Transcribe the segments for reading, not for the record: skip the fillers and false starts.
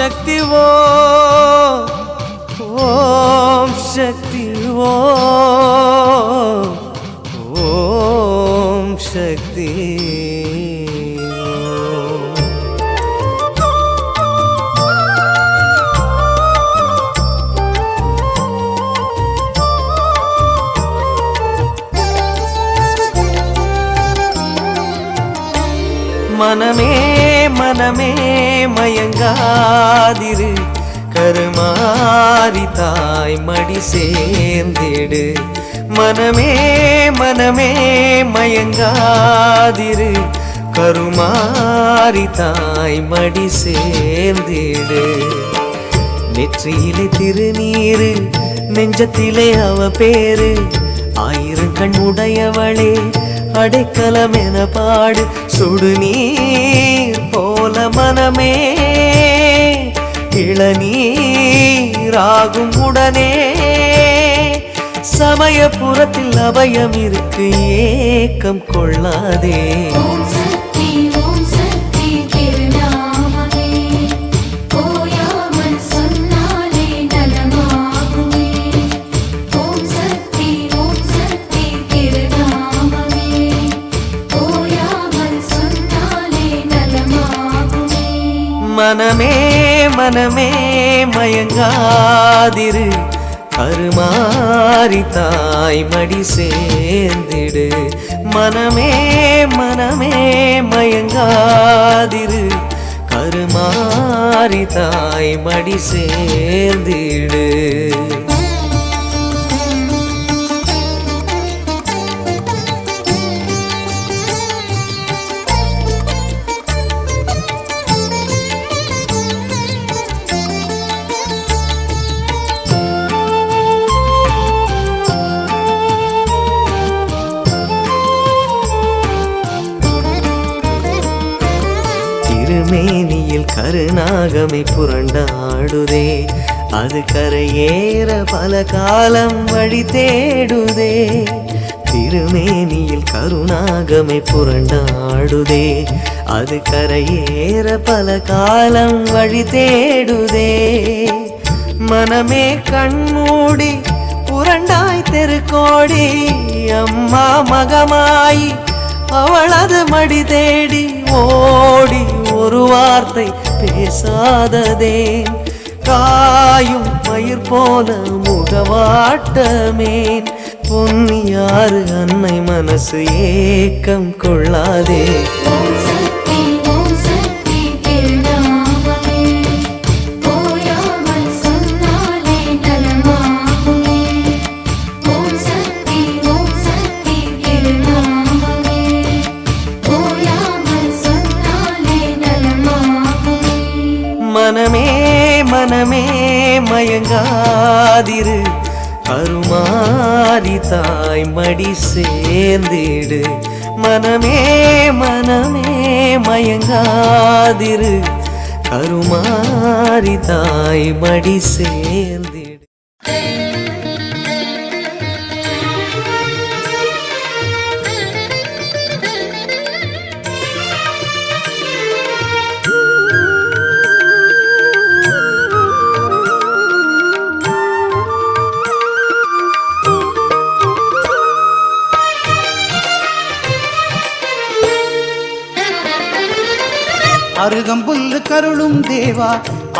शक्ति ओम शक्ति ओम शक्ति मनमे मनमे मयंगादिरु करुमारी ताय मडी सेर्ंदिडु मनमे मनमे मयंगादिरु करुमारी ताय मडी सेर्ंदिडु नेற்றியிலே திருநீரு நெஞ்சத்திலே அவ பேரு ஆயிரம் கண் உடையவளே அடைக்கலம் என பாடு சுடுநீர் போல மனமே இளநீராகும் உடனே சமயபுரத்தில் அபயம் இருக்கு ஏக்கம் கொள்ளாதே मनमे मनमे मयंगादिरु करुमारी ताय मडी सेर्ंदिडु मनमे मनमे मयंगादिरु करुमारी ताय मडी सेर्ंदिडु திருமேனியில் கருநாகமை புரண்டாடுதே அது கரையேற பல காலம் வழி தேடுதே திருமேனியில் கருநாகமை புரண்டாடுதே அது கரையேற பல காலம் வழி தேடுதே மனமே கண்மூடி புரண்டாய் தெருக்கோடி அம்மா மகமாயி அவளது மடி தேடி ஓடி ஒரு வார்த்தை பேசாததே காயும் பயிர் போல முகவாட்டமேன் பொன்னியாறு அன்னை மனசு ஏக்கம் கொள்ளாதே मनमे मनमे मयंगादिरु करुमारी ताय मडी सेर्ंदिडु मनमे मनमे मयंगादिरु करुमारी ताय मडी सेर्ंदिडु அருகம்புல்லு கருளும் தேவா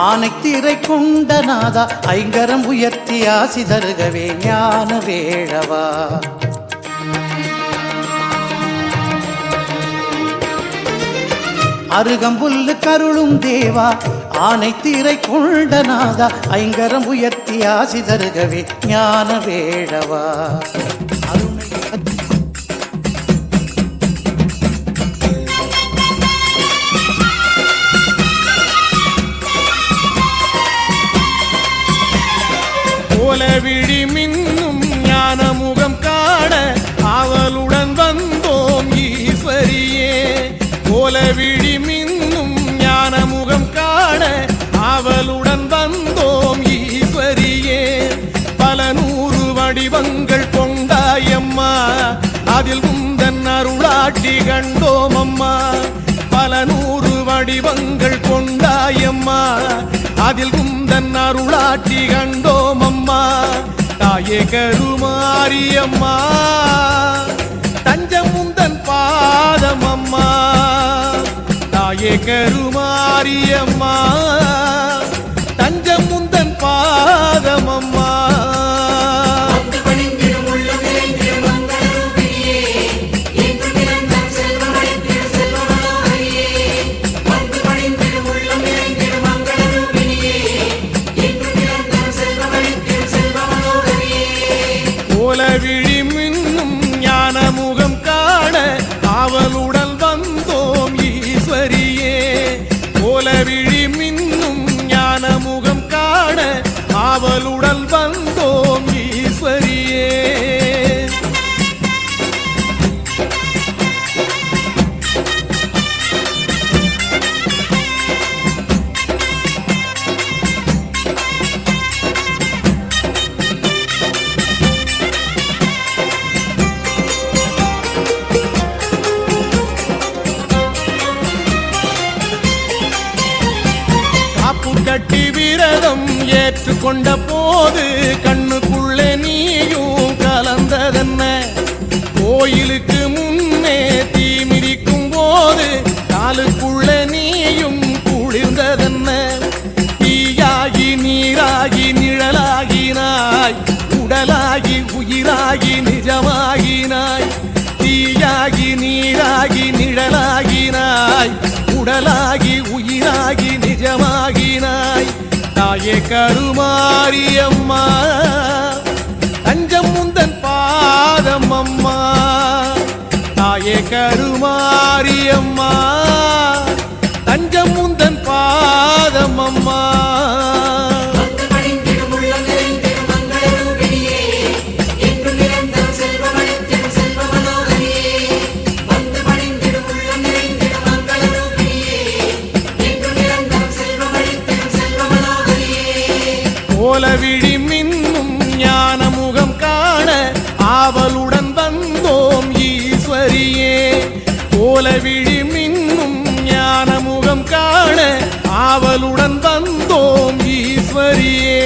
ஆனைத்திரை கொண்ட நாதா ஐங்கரம் உயர்த்தி ஆசி தருகவே ஞான வேழவா அருகம்புல்லு கருளும் தேவா ஆனைத்திரை கொண்ட நாதா ஐங்கரம் உயர்த்தி ஆசி தருகவே ஞான வேழவா விழி மின்னும் ஞான முகம் காண ஆவலுடன் வந்தோம் ஈஸ்வரியே கோலவிழி மின்னும் ஞான முகம் காண ஆவலுடன் வந்தோம் ஈஸ்வரியே பல நூறு வடிவங்கள் கொண்டாயம்மா அதில் உந்தன் அருளாட்சி கண்டோம் அம்மா பல நூறு வடிவங்கள் கொண்டாயம்மா அதில் குந்தன் அருளாட்சி கண்டோம் அம்மா தாயே கருமாரியம்மா தஞ்சம் முந்தன் பாதம் அம்மா தாயே கருமாரியம்மா தஞ்சம் முந்தன் பாதம் அம்மா கோலவிழி மின்னும் ஞான முகம் காண ஆவலுடன் வந்தோம் ஈஸ்வரியே கோலவிழி மின்னும் ஞான முகம் காண ஆவலுடன் வந்தோம் ஈஸ்வரியே கட்டி விரதம் ஏற்றுக்கொண்ட போது கண்ணுக்குள்ளே நீயும் கலந்ததென்ன கோயிலுக்கு முன்னே தீ மிதிக்கும் போது காலுக்குள்ளே நீயும் குளிர்ந்ததென்ன தீயாகி நீராகி நிழலாகினாய் உடலாகி உயிராகி நிஜமாகினாய் தீயாகி நீராகி நிழலாகினாய் உடலாகி உயிராகி நிஜமாகினாய் தாயே கருமாரியம்மா தஞ்சம் முந்தன் பாதம் அம்மா தாயே கருமாரியம்மா தஞ்சம் முந்தன் பாதம் அம்மா கோலவிழி மின்னும் ஞான முகம் காண ஆவலுடன் வந்தோம் ஈஸ்வரியே கோலவிழி மின்னும் ஞான முகம் காண ஆவலுடன் வந்தோம் ஈஸ்வரியே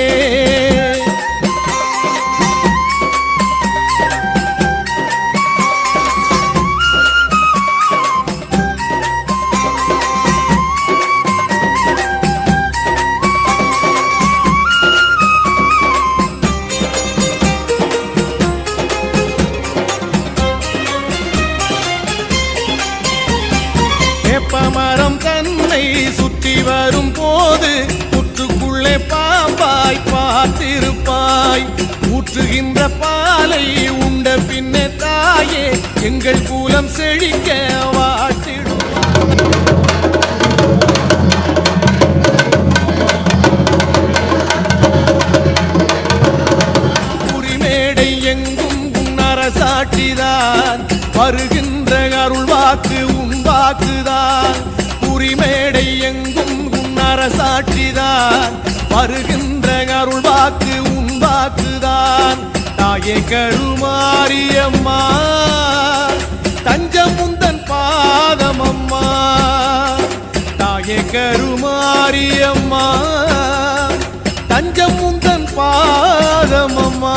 வேப்பமரம் தன்னை சுற்றி வரும் போது புற்றுக்குள்ளே பாம்பாய் பார்த்திருப்பாய் ஊற்றுகின்ற பாலை உண்ட பின்னே தாயே எங்கள் கூலம் செழிக்க வாழ்த்திடும் குறிமேடை எங்கும் உன்னரசாட்சிதான் வருகின்ற அருள்வாக்கு உன்வாக்குதான் குறிமேடை எங்கும் உன்னரசாட்சிதான் வருகின்ற அருள்வாக்கு உன்வாக்குதான் தாயே கருமாரியம்மா தஞ்சம் முந்தன் பாதம் அம்மா தாயே கருமாரியம்மா தஞ்சம் முந்தன் பாதம் அம்மா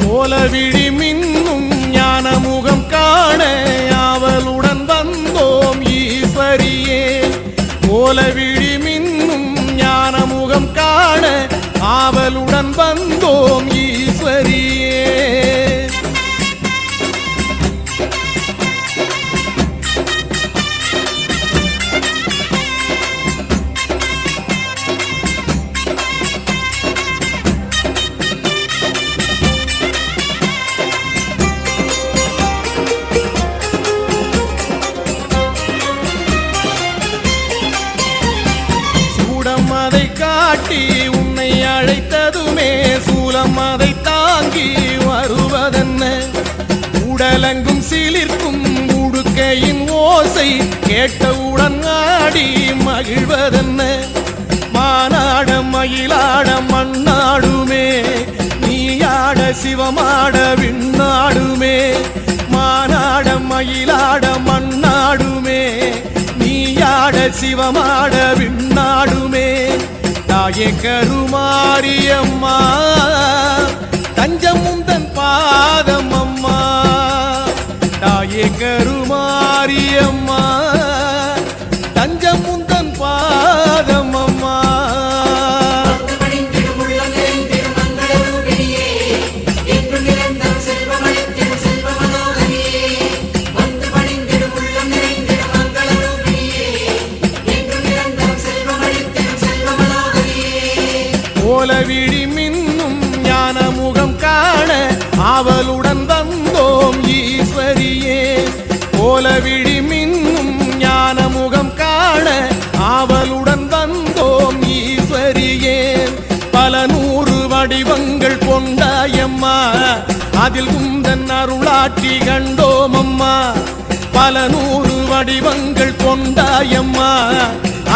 கோலவிழி மின்னும் ஞான முகம் காண ஆவலுடன் வந்தோம் ஈஸ்வரியே கோலவிழி மின்னும் ஞான முகம் காண ஆவலுடன் வந்தோம் ஈஸ்வரியே அதை காட்டி உன்னை அழைத்ததுமே சூலம் அதை தாங்கி வருவதென்ன உடலங்கும் சிலிர்க்கும் உடுக்கையின் ஓசை கேட்டவுடன் ஆடி மகிழ்வதென்ன மானாடம் மயிலாடம் மண்ணாடுமே நீயாட சிவமாட விண்ணாடுமே மானாடம் மயிலாடம் மண்ணாடுமே நீயாட சிவமாட விண்ணாடுமே தாயே கருமாரியம்மா தஞ்சம் முந்தன் பாதம் அம்மா தாயே கருமாரியம்மா தஞ்சம் முந்தன் பாதம் அம்மா கோலவிழி மின்னும் ஞான முகம் காண ஆவலுடன் வந்தோம் ஈஸ்வரியே கோலவிழி மின்னும் ஞான முகம் காண ஆவலுடன் வந்தோம் ஈஸ்வரியே பல நூறு வடிவங்கள் கொண்டாயம்மா அதில் குந்தன் அருளாட்சி கண்டோம் அம்மா பல நூறு வடிவங்கள் கொண்டாயம்மா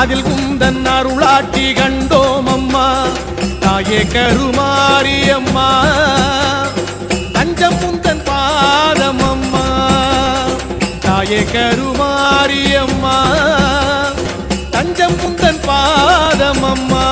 அதில் குந்தன் அருளாட்சி கண்டோம் அம்மா தாயே கருமாரியம்மா தஞ்சம் முந்தன் பாதம் அம்மா தாயே கருமாரியம்மா தஞ்சம் முந்தன் பாதம் அம்மா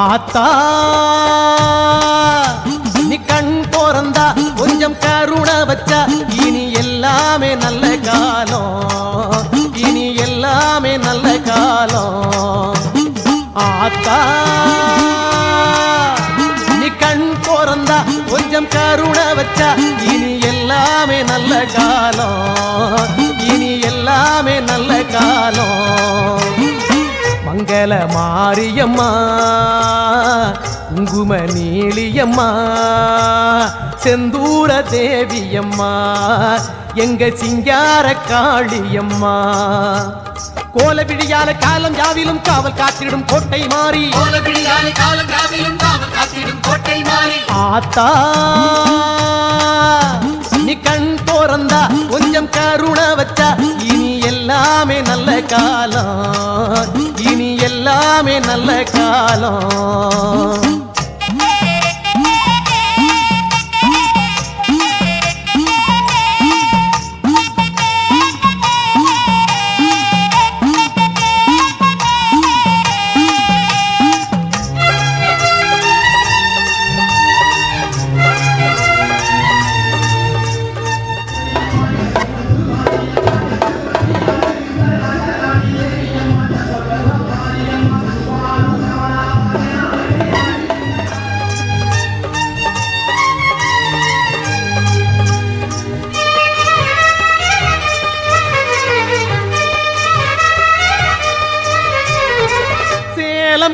ஆத்தா நீ கண் போறந்தா கொஞ்சம் கருணை வச்சா இனி எல்லாமே நல்ல காலம் இனி எல்லாமே நல்ல காலம் ஆத்தா நீ கண் போறந்தா கொஞ்சம் கருணை வச்சா இனி எல்லாமே நல்ல காலம் இனி எல்லாமே நல்ல காலம் மங்கள மாரியம்மா குங்கும நீலியம்மா செந்தூர தேவியம்மா எங்க சிங்கார காளியம்மா கோலவிழியால காலம் யாவிலும் காவல் காத்திடும் கோட்டை மாறி ஆத்தா நீ கண் போறந்தா கொஞ்சம் கருணை வச்சா இனி எல்லாமே நல்ல காலம் இனி எல்லாமே நல்ல காலம்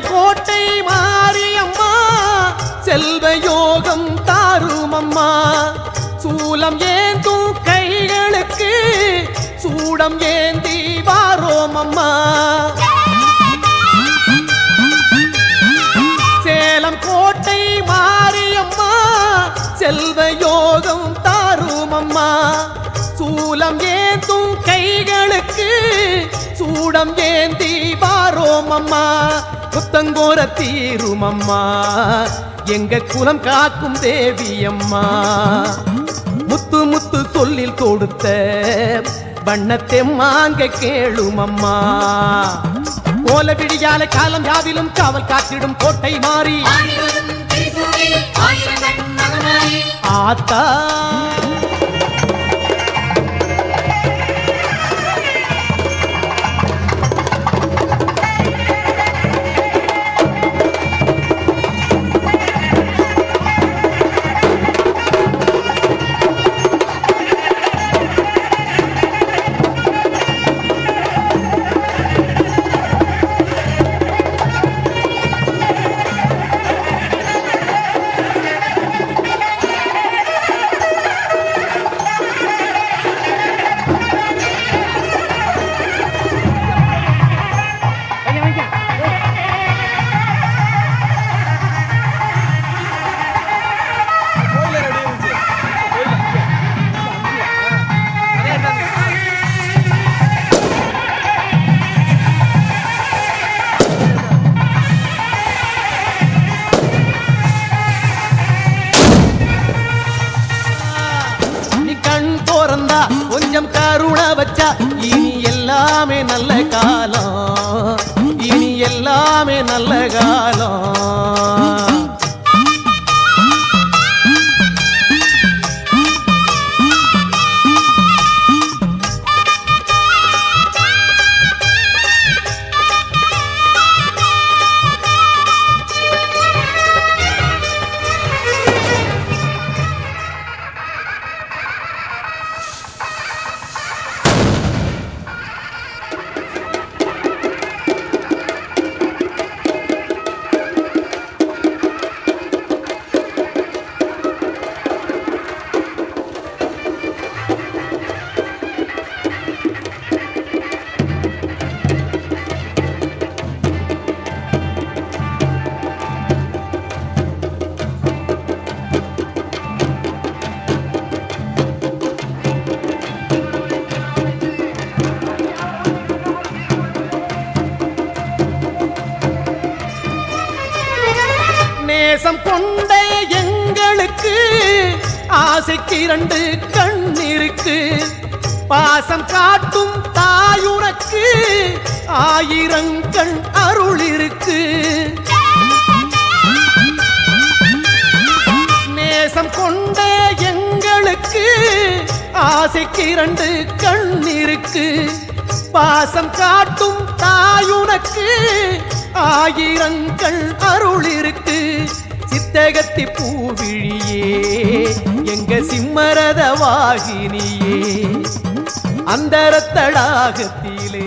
கோட்டை மாரியம்மா செல்வ யோகம் தாரும் அம்மா சூலம் ஏந்தும் கைகளுக்கு சூடம் ஏந்தி வாரோம் அம்மா சேலம் கோட்டை மாரியம்மா செல்வ யோகம் தாரும் அம்மா சூலம் ஏந்தும் கைகளுக்கு சூடம் ஏந்தி வாரோம் அம்மா புத்தங்கோர தீரும் அம்மா எங்க குலம் காக்கும் தேவி அம்மா முத்து முத்து சொல்லில் கொடுத்த வண்ணத்தை மாங்க கேளும் அம்மா கோல விடியால காலம் யாவிலும் காவல் காத்திடும் கோட்டை மாறி ஆத்தா கொஞ்சம் கருணை வச்சா இனி எல்லாமே நல்ல காலம், இனி எல்லாமே நல்ல காலம். நேசம் கொண்ட எங்களுக்கு ஆசைக்கு இரண்டு கண் இருக்கு, பாசம் காட்டும் தாயுனக்கு ஆயிரம் கண் அருள் இருக்கு. நேசம் கொண்ட எங்களுக்கு ஆசைக்கு இரண்டு கண் இருக்கு, பாசம் காட்டும் தாயுனக்கு ஆயிரங்கள் அருள் இருக்கு. சித்தகத்தி பூவிழியே எங்க சிம்மரத வாகினியே அந்தரத்தடாகத்திலே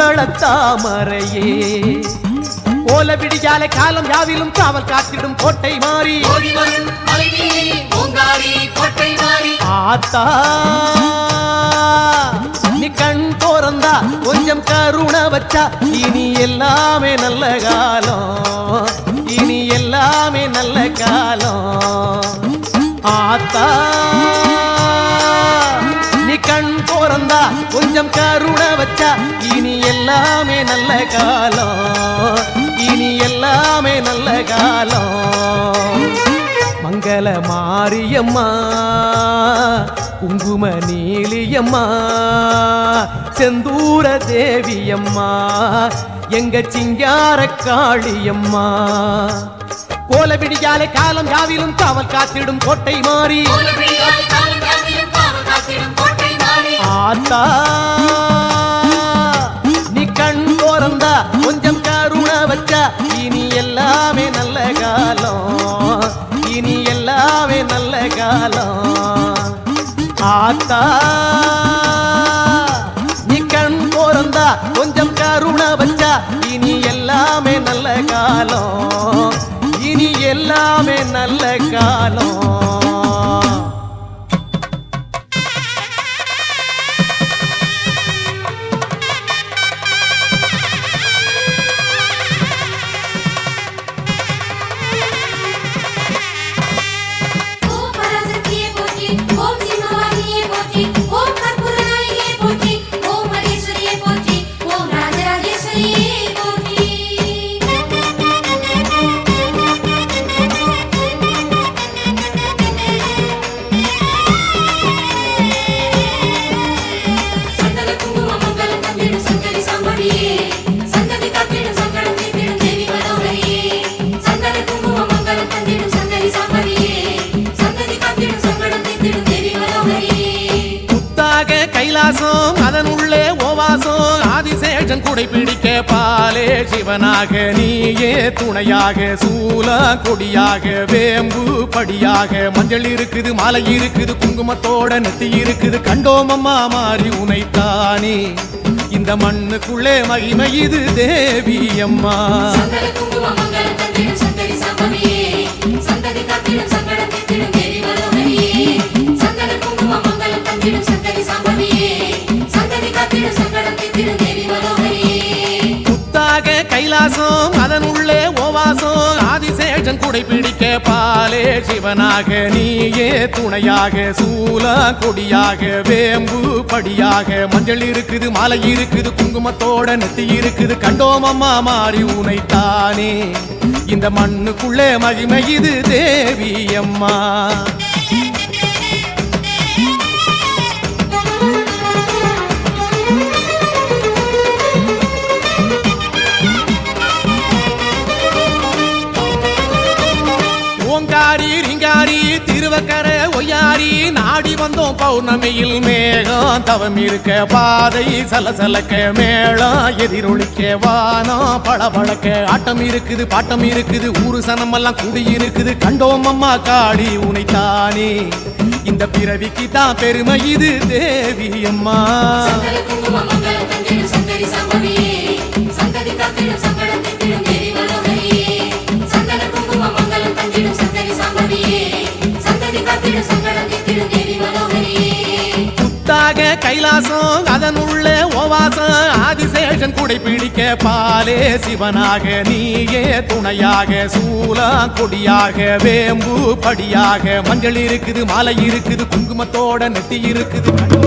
பூந்தளத்தாமரையே ஓல விடியாலை காலம் யாவிலும் காவல் காத்திடும் கோட்டை மாறி ஆத்தா நீ கண் தோறந்தா கொஞ்சம் கருணை வச்சா இனி எல்லாமே நல்ல காலம், இனி எல்லாமே நல்ல காலம். ஆத்தா நீ கண் தோறந்தா கொஞ்சம் கருணை வச்சா இனி எல்லாமே நல்ல காலம், இனி எல்லாமே நல்ல காலம். மங்கள மாரியம்மா குங்கும நீலியம்மா செந்தூர தேவியம்மா எங்க சிங்கார காளியம்மா கோல விடியாலை காலம் யாவிலும் காவல் காத்திடும் கோட்டை மாறி ஆத்தா நீ கண் தோறந்தா கொஞ்சம் கருணை வச்சா இனி எல்லாமே நல்ல காலம், இனி எல்லாமே நல்ல காலம். ஆத்தா நீ கண் தோறந்தா கொஞ்சம் கருணை வச்சா இனி எல்லாமே நல்ல காலம், இனி எல்லாமே நல்ல காலம். கைலாசம் அதன் உள்ளே ஓவாசம் ஆதிசேஷன் குடை பிடிக்க பாலே சிவனாக நீயே துணையாக சூல கொடியாக வேம்பு படியாக மஞ்சள் இருக்குது மாலை இருக்குது குங்குமத்தோட நெத்தி இருக்குது கண்டோமம்மா மாறி உனைத்தானே இந்த மண்ணுக்குள்ளே மகிமை இது தேவி அம்மா. புத்தாக கைலாசம் அதன் உள்ளே ஓவாசம் ஆதிசேஷன் குடை பிடிக்க பாலே சிவனாக நீயே துணையாக சூல கொடியாக வேம்பு படியாக மஞ்சள் இருக்குது மாலை இருக்குது குங்குமத்தோட நெத்தி இருக்குது கண்டோமம்மா மாறி உனைத்தானே இந்த மண்ணுக்குள்ளே மகிமை இது தேவி அம்மா. ஓங்காரி ரிங்காரி திருவக்கர ஒய்யாரி நாடி வந்தோம் பௌர்ணமியில் மேகம் தவம் இருக்க பாதை சலசலக்க மேளம் எதிரொலிக்க வானம் பளபளக்க ஆட்டம் இருக்குது பாட்டம் இருக்குது ஊரு சனமெல்லாம் குடி இருக்குது கண்டோம் அம்மா காளி உனைத்தானே இந்த பிறவிக்கு தான் பெருமை இது தேவி அம்மா. புத்தாக கைலாசம் அதன் உள்ளே ஓவாசம் ஆதிசேஷன் குடை பிடிக்க பாலே சிவனாக நீயே துணையாக சூல கொடியாக வேம்பு படியாக மஞ்சள் இருக்குது மாலை இருக்குது குங்குமத்தோட நெத்தி இருக்குது ஆடு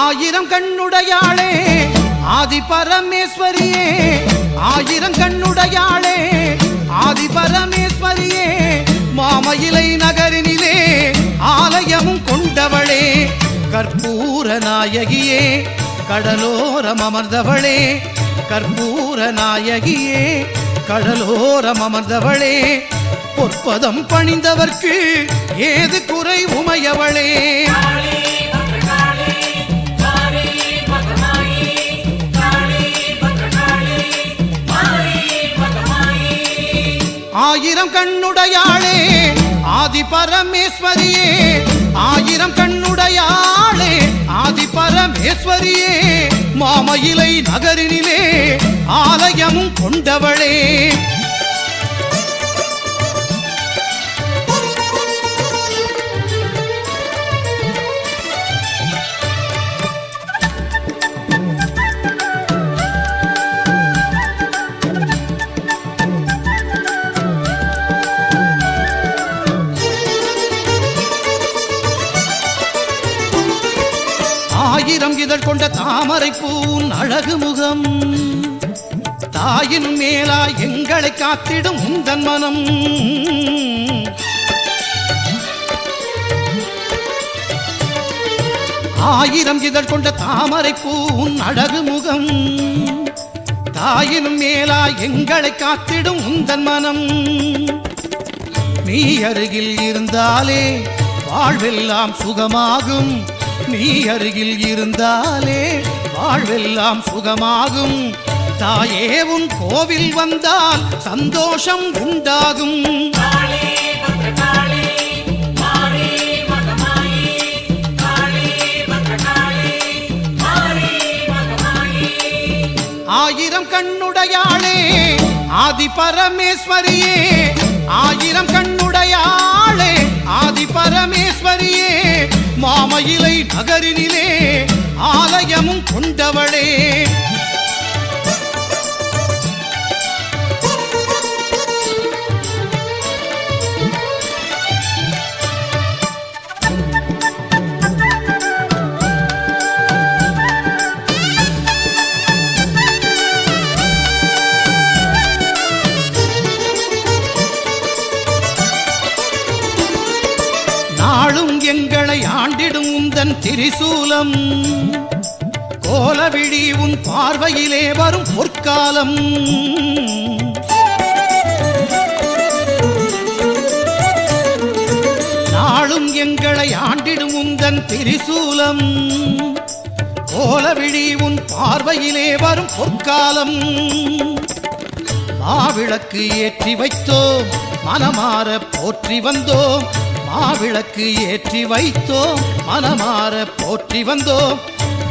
ஆயிரம் கண்ணுடையாளே ஆதி பரமேஸ்வரியே ஆயிரம் கண்ணுடையாளே ஆதி பரமேஸ்வரியே மாமயிலை நகரினிலே ஆலயமும் கொண்டவளே கற்பூர நாயகியே கடலோரம் அமர்ந்தவளே கற்பூர நாயகியே கடலோரம் அமர்ந்தவளே பொற்பதம் பணிந்தவர்க்கு ஏது குறை உமையவளே ஆயிரம் கண்ணுடையாளே ஆதி பரமேஸ்வரியே ஆயிரம் கண்ணுடையாளே ஆதி பரமேஸ்வரியே மாமயிலை நகரினிலே ஆலயமும் கொண்டவளே ஆயிரம் இதழ் கொண்ட தாமரை பூன் அழகு முகம் தாயின் மேலா எங்களை காத்திடும் உந்தன் மனம் ஆயிரம் இதழ் கொண்ட தாமரை பூன் அழகு முகம் தாயின் மேலா எங்களை காத்திடும் உந்தன் மனம் நீ அருகில் இருந்தாலே வாழ்வெல்லாம் சுகமாகும் நீ அருகில் இருந்தாலே வாழ்வெல்லாம் சுகமாகும் தாயே உன் கோவில் வந்தால் சந்தோஷம் உண்டாகும் ஆயிரம் கண்ணுடையாளே ஆதி பரமேஸ்வரியே ஆயிரம் கண்ணுடையாளே ஆதி பரமேஸ்வரியே மாமயிலை நகரினிலே ஆலயமும் கொண்டவளே நாளும் எங்களை ஆண்டிடும் உந்தன் திரிசூலம் கோலவிழி உன் பார்வையிலே வரும் பொற்காலம் நாளும் எங்களை ஆண்டிடும் உந்தன் திரிசூலம் கோலவிழி உன் பார்வையிலே வரும் பொற்காலம் மாவிளக்கு ஏற்றி வைத்தோம் மனமாற போற்றி வந்தோம் மாவிளக்கு ஏற்றி வைத்தோம் மனமாற போற்றி வந்தோம்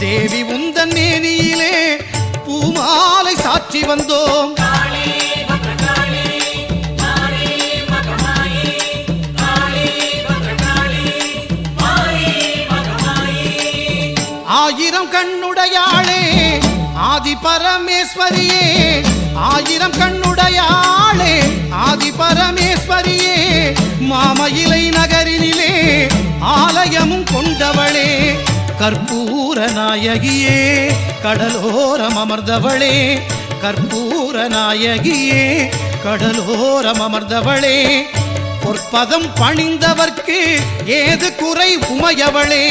தேவி உந்தன் மேனியிலே பூமாலை சாற்றி வந்தோம் ஆயிரம் கண்ணுடையாளே ஆதி பரமேஸ்வரியே ஆயிரம் கண்ணுடையாளே ஆதி பரமேஸ்வரியே மாமயிலை நகரினிலே ஆலயமும் கொண்டவளே கற்பூர நாயகியே கடலோரம் அமர்ந்தவளே கற்பூர நாயகியே கடலோரம் அமர்ந்தவளே பொற்பதம் பணிந்தவர்க்கு ஏது குறை உமையவளே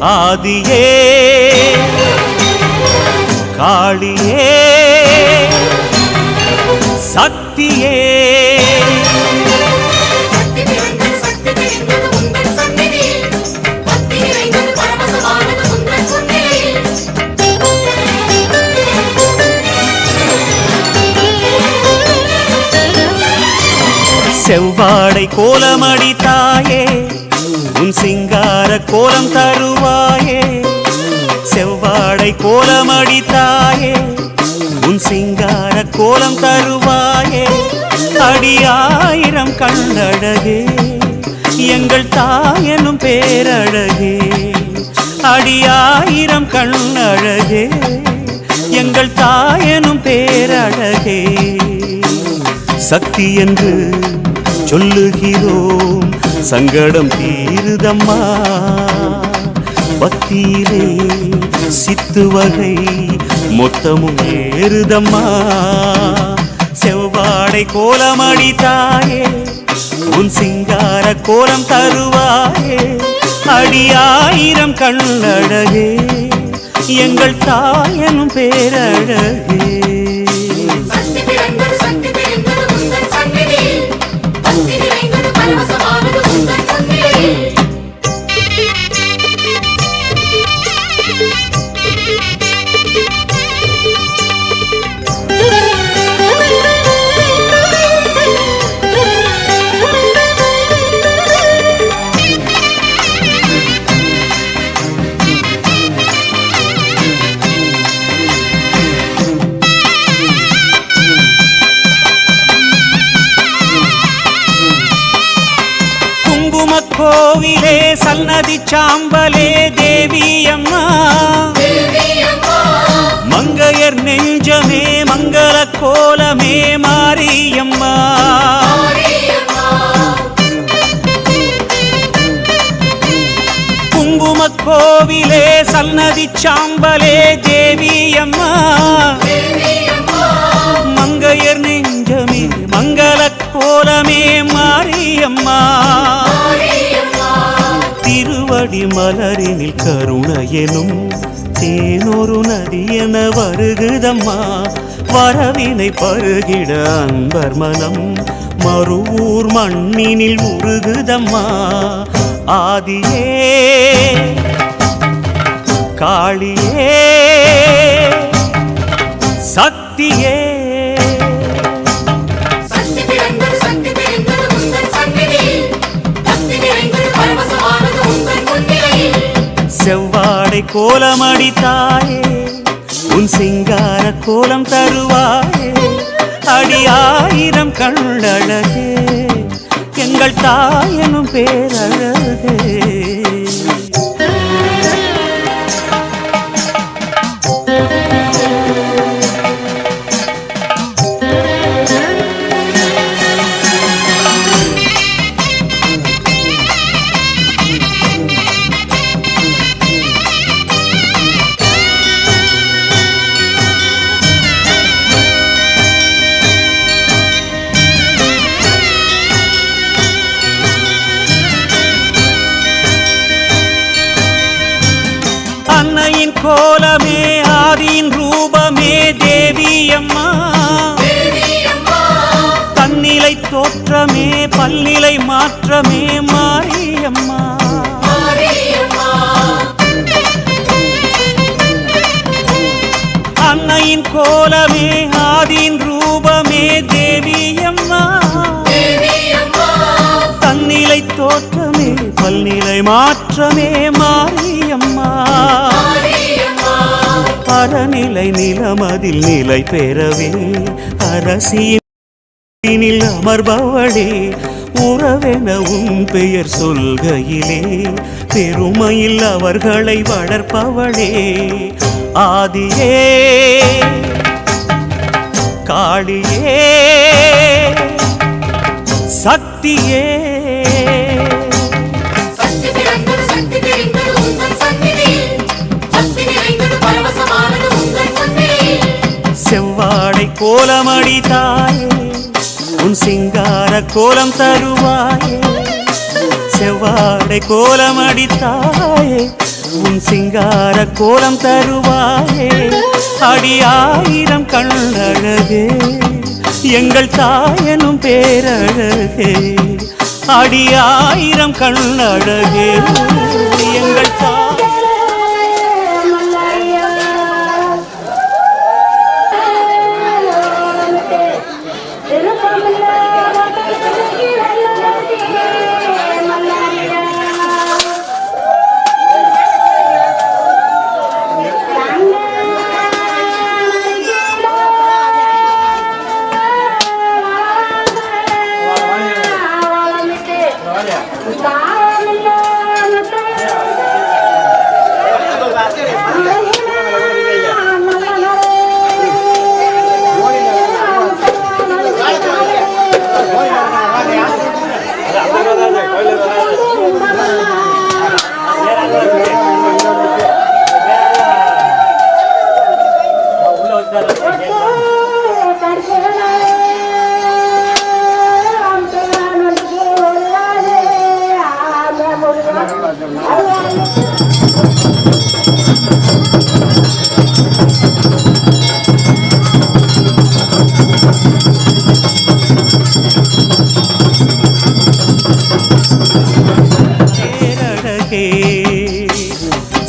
ஆதியே காளியே சக்தியே செவ்வாடை கோலமடி தாயே உன் சிங்கார கோலம் தருவாயே செவ்வாடை கோலமடி தாயே உன் சிங்கார கோலம் தருவாயே அடியாயிரம் கண்ணழகே எங்கள் தாயனும் பேரழகே அடியாயிரம் கண்ணழகே எங்கள் தாயனும் பேரழகே சக்தி என்று சொல்லுகிறோம் சங்கடம் தீருதம்மா பக்தியிலே சித்து வகை மொத்தமும் ஏறுதம்மா செவ்வாடை கோலமடி தாயே உன் சிங்கார கோலம் தருவாயே அடியாயிரம் கண்ணழகே எங்கள் தாயனும் பேரழகே கோவிலே சன்னதி சாம்பலே தேவியம்மா மங்கையர் நெஞ்சமே மங்கள கோலமே மாரியம்மா குங்கும கோவிலே சன்னதி சாம்பலே தேவியம்மா மங்கையர் நெஞ்சமே மங்கள கோலமே மாரியம்மா திருவடி மலரினில் கருணையெனும் தேனொரு நதி என வருகுதம்மா வரவினை பருகிட அன்பர் மனம் மறுவூர் மண்ணினில் உருகுதம்மா ஆதியே காளியே சக்தியே செவ்வாடை கோலமடி தாயே உன் சிங்கார கோலம் தருவாயே அடியாயிரம் கண்ணழகே எங்கள் தாயனும் பேரழகே அன்னையின் கோலமே ஆதியின் ரூபமே தேவியம்மா தன்னிலை தோற்றமே பல்நிலை மாற்றமே மாரியம்மா அன்னையின் கோலமே ஆதியின் ரூபமே தேவியம்மா தன்னிலை தோற்றமே பல்நிலை மாற்றமே மாரியம்மா அறநிலை நிலமதில் நிலை பெறவே அரசியலில் அமர்பவளே உறவென உன் பெயர் சொல்கையிலே பெருமையில் அவர்களை வளர்ப்பவளே ஆதியே காளியே சக்தியே செவ்வாடை கோலமடி தாயே உன் சிங்கார கோலம் தருவாயே செவ்வாடை கோலமடி தாயே உன் சிங்கார கோலம் தருவாயே அடியாயிரம் கண்ணழகே எங்கள் தாயனும் பேரழகே அடியாயிரம் கண்ணழகே எங்கள் Está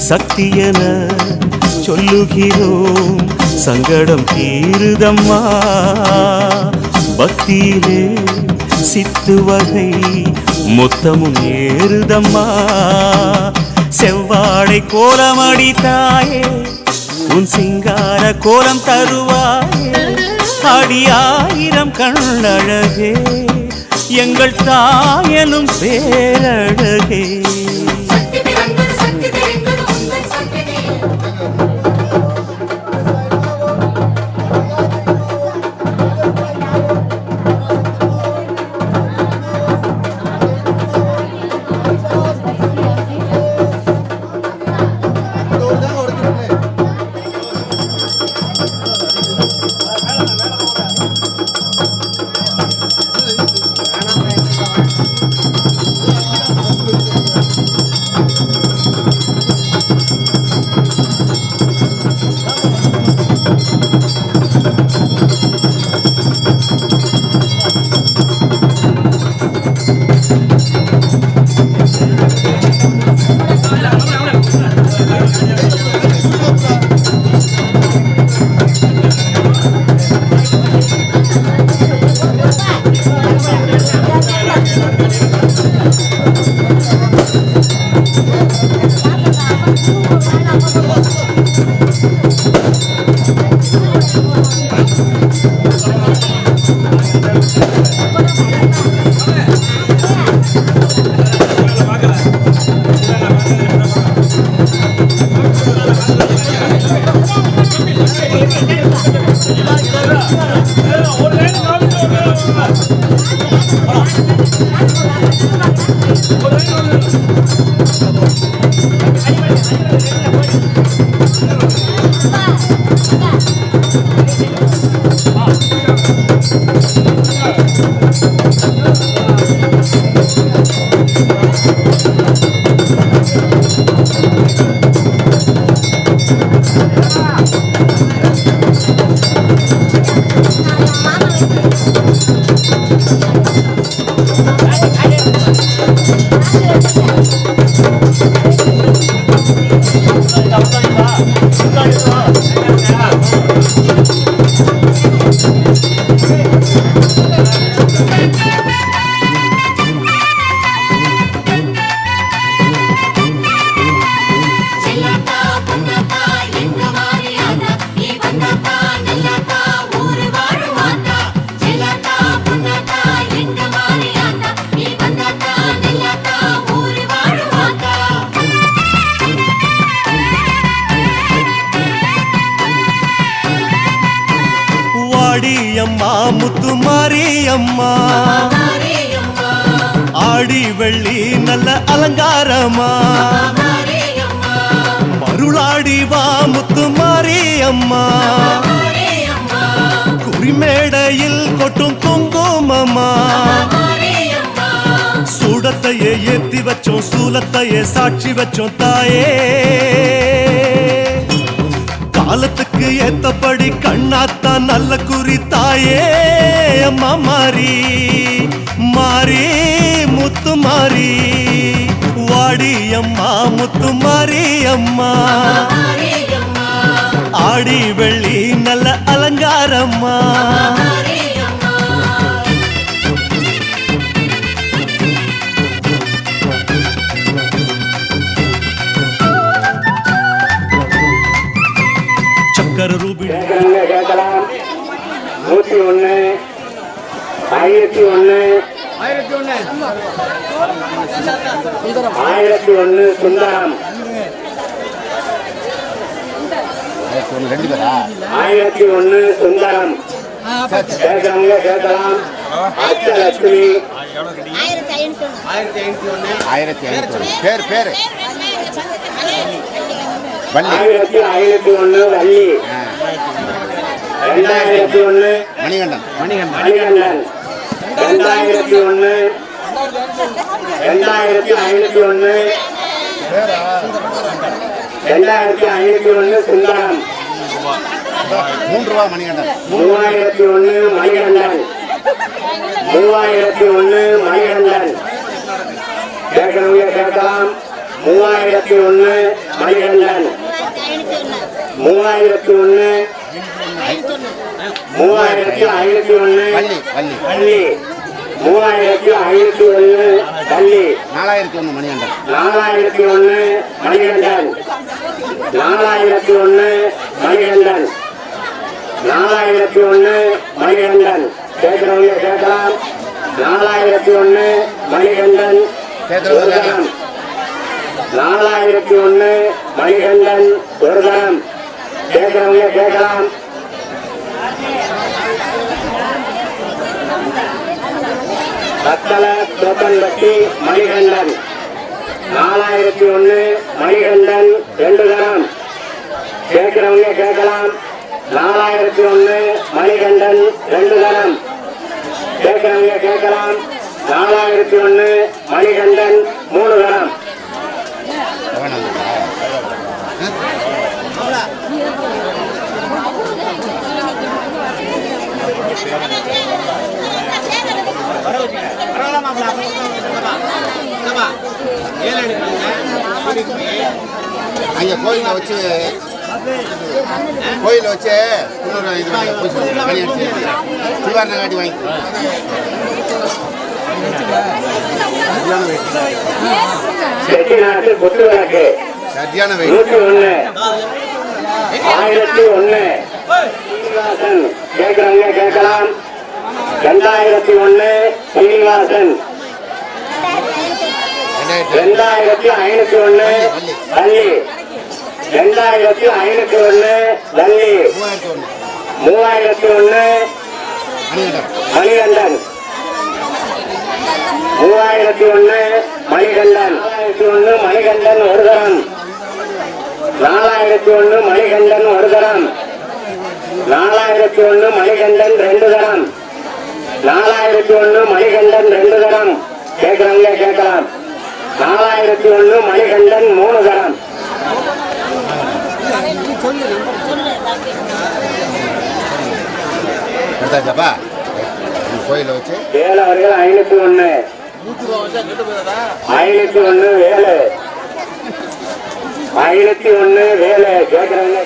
சக்தியென சொல்லுகிறோம், சங்கடம் தீருதம்மா. பக்தியிலே சித்து வகை மொத்தமும் ஏறுதம்மா. செவ்வாழை கோலமடி தாயே, உன் சிங்கார கோலம் தருவாயே. அடியாயிரம் கண்ணழகே, எங்கள் தாயனும் பேரழகே. மாரியம்மா முத்து மாரியம்மா ஆடி வெள்ளி நல்ல அலங்காரமா மருளாடி வா முத்து மாரியம்மா குறிமேடையில் கொட்டும் குங்குமம்மா சூடத்தையே ஏத்தி வச்சோம் சூலத்தையே சாட்சி வச்சோம் தாயே காலத்துக்கு ஏத்தபடி கண்ணாத்தான் நல்ல குறி தாயே அம்மா மாறி மாறி முத்து மாறி வாடி அம்மா முத்து மாறி அம்மா ஆடி வெள்ளி நல்ல அலங்காரம்மா ரூபி 101 சுந்தரம் 1001 சுந்தரம் கேட்கறவங்க கேட்கலாம் அஷ்டலட்சுமி 1501 பேர் 1501 வள்ளி 2001 மணிகண்டன் மணிகண்டன் 2001 2501 2501 சுந்தரம் 3 ரூபா மணிகண்டன் 3001 மணிகண்டன் 3001 மணிகண்டன் கேட்கறவங்க கேட்கலாம் 3001 மணிகண்டன் 3001 3501 பள்ளி பள்ளி 3501 பள்ளி 4001 மணிகண்டன் 4001 மணிகண்டன் 4001 மணிகண்டன் 4001 மணிகண்டன் கேட்கிறவங்க கேட்கலாம் 4001 மணிகண்டன் கேட்கிறவங்க ஒரு தரம் 4001 மணிகண்டன் ஒரு தரம் கேட்கிறவங்க கேட்கலாம் பத்தல தோப்பன்பட்டி மணிகண்டன் 4001 மணிகண்டன் 2 தரம் கேட்கிறவங்க கேட்கலாம் 4001 மணிகண்டன் 2 தரம் கேட்கிறவங்க கேட்கலாம் 4001 மணிகண்டன் 3 தரம் அங்கே கோயிலில் வச்சு இன்னொரு இது பண்ணி அடிச்சு சிவாரணை காட்டி வாங்கி செட்டிநாட்டு குத்து விளக்கு சரியான வெயிட் 101 சீனிவாசன் கேட்கிறவங்க கேட்கலாம் 2001 சீனிவாசன் 2501 பள்ளி 2501 பள்ளி 3001 மணிகண்டன் 3001 மணிகண்டன் 4001 மணிகண்டன் ஒரு தரம் 4001 மணிகண்டன் ஒரு தரம் 4001 மணிகண்டன் 2 தரம் 4001 மணிகண்டன் 2 தரம் கேட்கிறவங்க கேட்கலாம் 4001 மணிகண்டன் 3 தரம் எடுத்தாச்சாப்பா கோயிலில் வச்சு வேலை அவர்கள் 501 வேலை 501 வேலை கேட்கிறவங்க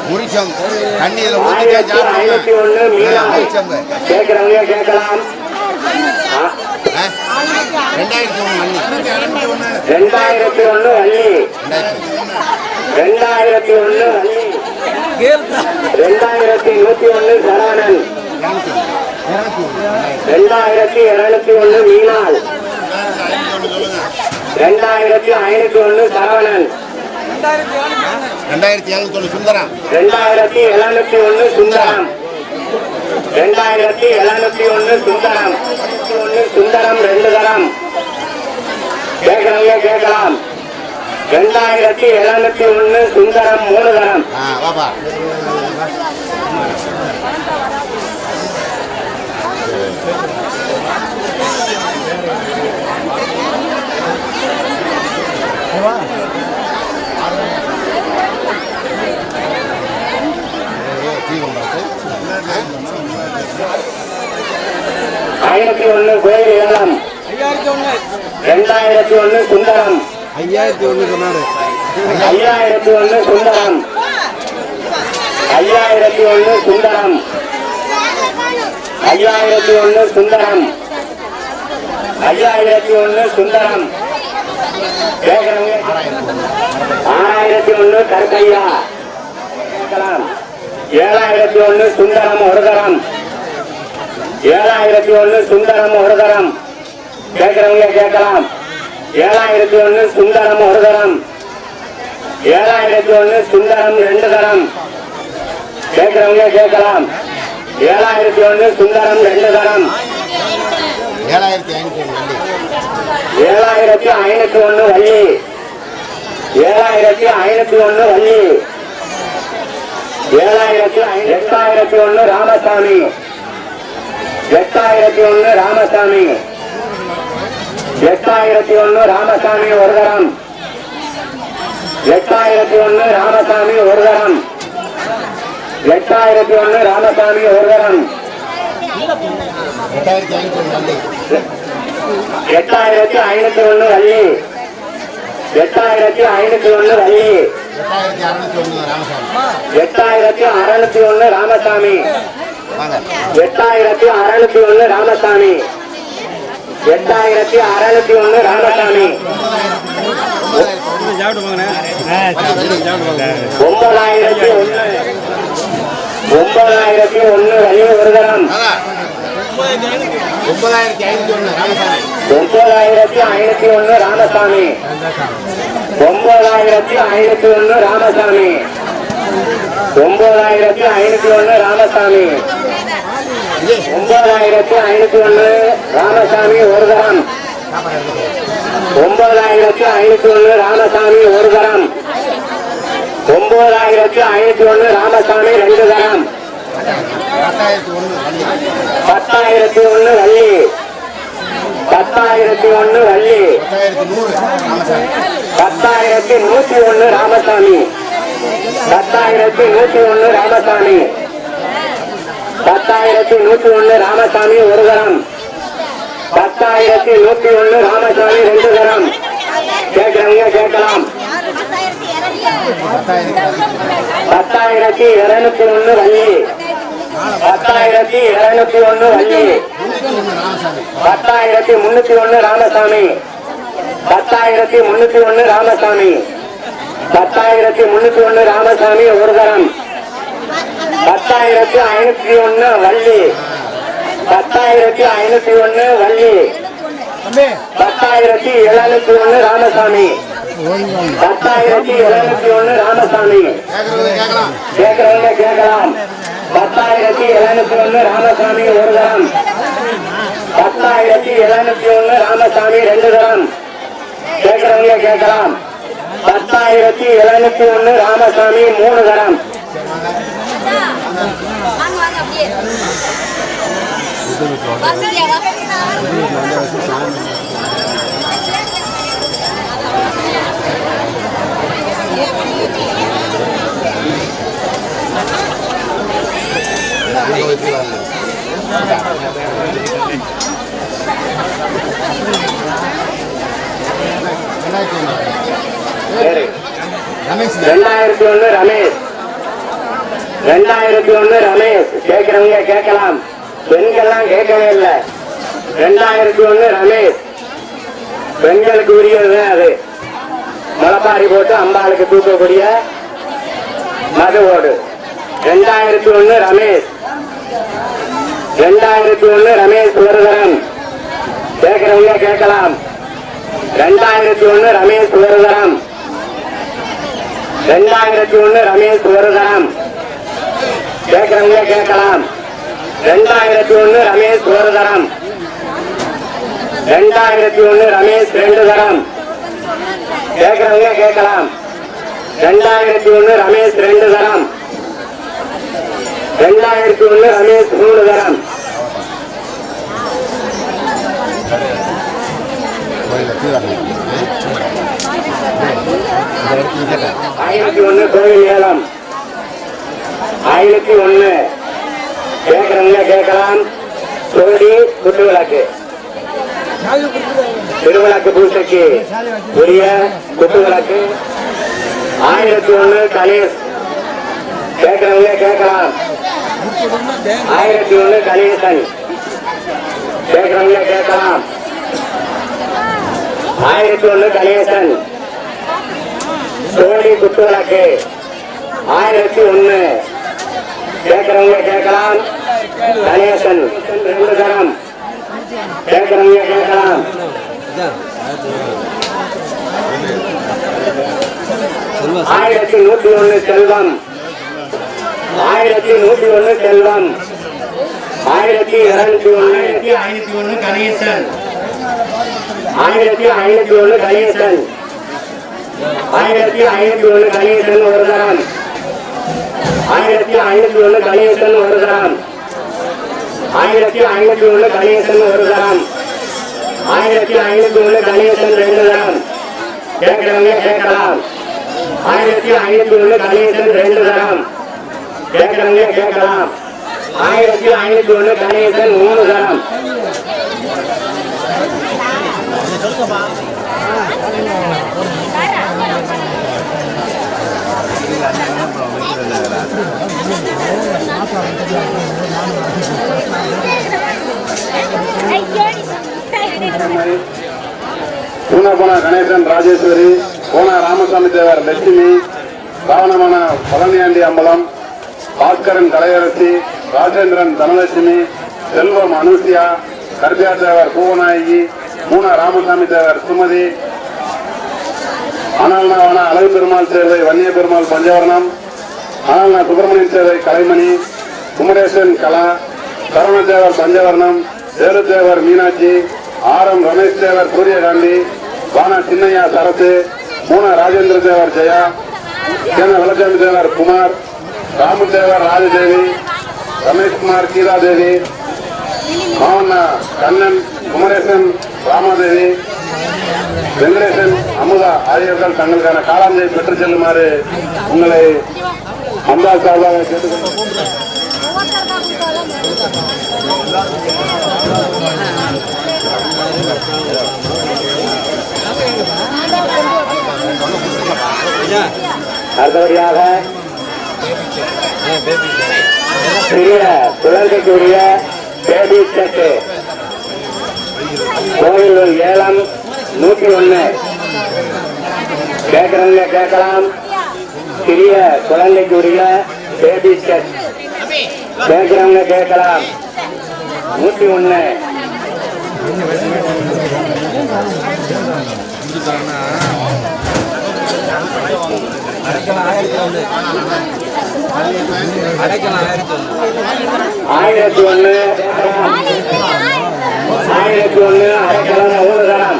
முறிச்சம் தண்ணியில் 501 மீனா கேட்கிறவங்க கேட்கலாம் 2001 மண்ணி 2001 வள்ளி 2001 வள்ளி 2101 சரவணன் 2201 மீனாள் 2501 சரவணன் 2701 சுந்தரம் 2701 சுந்தரம் 2701 சுந்தரம் சுந்தரம் 2 தரம் கேட்கிறவங்க கேட்கலாம் 2701 சுந்தரம் 3 தரம் வாப்பா ஆயிரத்தி 1 கோயில் ஏலம் 2001 சுந்தரம் 5001 சொன்னாரு 5001 சுந்தரம் 5001 சுந்தரம் 5001 சுந்தரம் 5001 சுந்தரம் கேட்கிறவங்க 6001 கருப்பையா 7001 சுந்தரம் ஒரு தரம் 7001 சுந்தரம் ஒரு தரம் கேட்கிறவங்க கேட்கலாம் 7001 சுந்தரம் ஒரு தரம் 7001 சுந்தரம் 2 தரம் கேட்கிறவங்க கேட்கலாம் 7001 சுந்தரம் 2 தரம் 7501 வள்ளி 7501 வள்ளி 8001 ராமசாமி 8001 ராமசாமி 8001 ராமசாமி ஒரு தரம் 8001 ராமசாமி ஒரு தரம் 8001 ராமசாமி ஒரு தரம் 8501 வள்ளி 8501 வள்ளி 8601 ராமசாமி 8601 ராமசாமி 8601 ராமசாமி 9001 வள்ளி ஒரு தரம் 9501 ராமசாமி 9501 ராமசாமி 9501 ராமசாமி 9501 ராமசாமி ஒரு தரம் 9501 ராமசாமி ஒரு தரம் 9501 ராமசாமி ரெண்டு தரம் 10001 வள்ளி 10001 வள்ளி 10101 ராமசாமி 10101 ராமசாமி 10101 ராமசாமி ஒரு தரம் 10101 ராமசாமி ரெண்டு தரம் கேட்கிறவங்க கேட்கலாம் 10201 வள்ளி 10201 வள்ளி 10301 ராமசாமி 10301 ராமசாமி 10301 ராமசாமி ஒரு தரம் 10501 வள்ளி 10501 வள்ளி 10701 ராமசாமி 10701 ராமசாமி கேட்கிறவங்க கேட்கலாம் 10701 ராமசாமி ஒரு தரம் 10701 ராமசாமி ரெண்டு தரம் கேட்கிறவங்க கேட்கலாம் 10701 ராமசாமி மூணு தரம் ரமேஷ் 2001 ரமேஷ் கேட்கிறவங்க கேட்கலாம் பெண்கள்லாம் கேட்கவே இல்லை 2001 ரமேஷ் பெண்களுக்கு உரியது அது முளப்பாரி போட்டு அம்பாளுக்கு தூக்கக்கூடிய மது ஓடு 2001 ரமேஷ் 2001 ரமேஷ் ஒரு தரம் கேட்கிறவங்க கேட்கலாம் 2001 ரமேஷ் ஒரு தரம் 2001 ரமேஷ் ஒரு தரம் கேட்கிறவங்க கேட்கலாம் 2001 ரமேஷ் ஒரு தரம் 2001 ரமேஷ் ரெண்டு தரம் கேட்கிறவங்க கேட்கலாம் 2001 ரமேஷ் ரெண்டு தரம் 2001 ரமேஷ் மூணு தரம் 1001 கோவில் ஏலம் 1001 கேட்கிறவங்க கேட்கலாம் கோடி குத்து விளக்கு திருவிளக்கு பூசைக்கு உரிய குத்து விளக்கு 1001 கணேஷ் கேட்கிறவங்க கேட்கலாம் 1001 கணேசன் கேட்கிறவங்க கேட்கலாம் 1001 கணேசன் கோடி குத்து விளக்கு 1001 கேட்கிறவங்க கேட்கலாம் கணேசன் ரெண்டு தரம் கேட்கிறவங்க கேட்கலாம் 1101 செல்வம் 1101 செல்வம் 1201 கணேசன் 1501 கணேசன் 1501 கணேசன் ஒரு தரம் 1501 கணேசன் ஒரு தரம் 1501 கணேசன் ஒரு தரம் 1501 கணேசன் 2 தரம் கேட்கிறவங்க கேட்கலாம் 1501 கணேசன் 2 தரம் கேட்கிறவங்க கேட்கலாம் 1501 கணேசன் 3 தரம் பூனாபோனா கணேசன் ராஜேஸ்வரி, போனா ராமசாமி தேவர் லட்சுமி, ராவணமான பழனியாண்டி அம்பலம், பாஸ்கரன் கலையரசி, ராஜேந்திரன் தனலட்சுமி, செல்வம் அனுசியா, கர்பியா தேவர் பூவநாயகி, மூனா ராமசாமி தேவர் சுமதி, ஆனால்னா அழகு பெருமாள் சேர்வை வன்னிய பெருமாள் பஞ்சவர்ணம், ஆனால்னா சுப்பிரமணியன் சேர்வை கலைமணி, குமரேசன் கலா, சரவணதேவர் பஞ்சவர்ணம், சேருதேவர் மீனாட்சி, ஆரம் ரமேஷ் தேவர் சூரியகாந்தி, வானா சின்னையா சரசு, மூனா ராஜேந்திர தேவர் ஜெயா, கேன வலசாமி தேவர் குமார், ராமதேவர் ராஜதேவி, ரமேஷ்குமார் கீதாதேவி, மாவண்ணா கண்ணன், குமரேசன் ராமாதேவி, வெங்கடேசன் அமுதா ஆகியோர்கள் தங்களுக்கான காலாஞ்சை பெற்றுச் செல்லுமாறு உங்களை அம்பா சார்பாக கேட்டுக்கொள்கிறேன். அடுத்தபடியாக சிறிய குழந்தைக்குரிய பேபி செட் கோயில் ஏலம் 101 கேட்கிறவங்க கேட்கலாம். சிறிய குழந்தைக்குரிய பேபி செட் கேட்கிறவங்க கேட்கலாம் 101. அடைக்கலாம் 1001 அடைக்கலாம் 3 தரம்.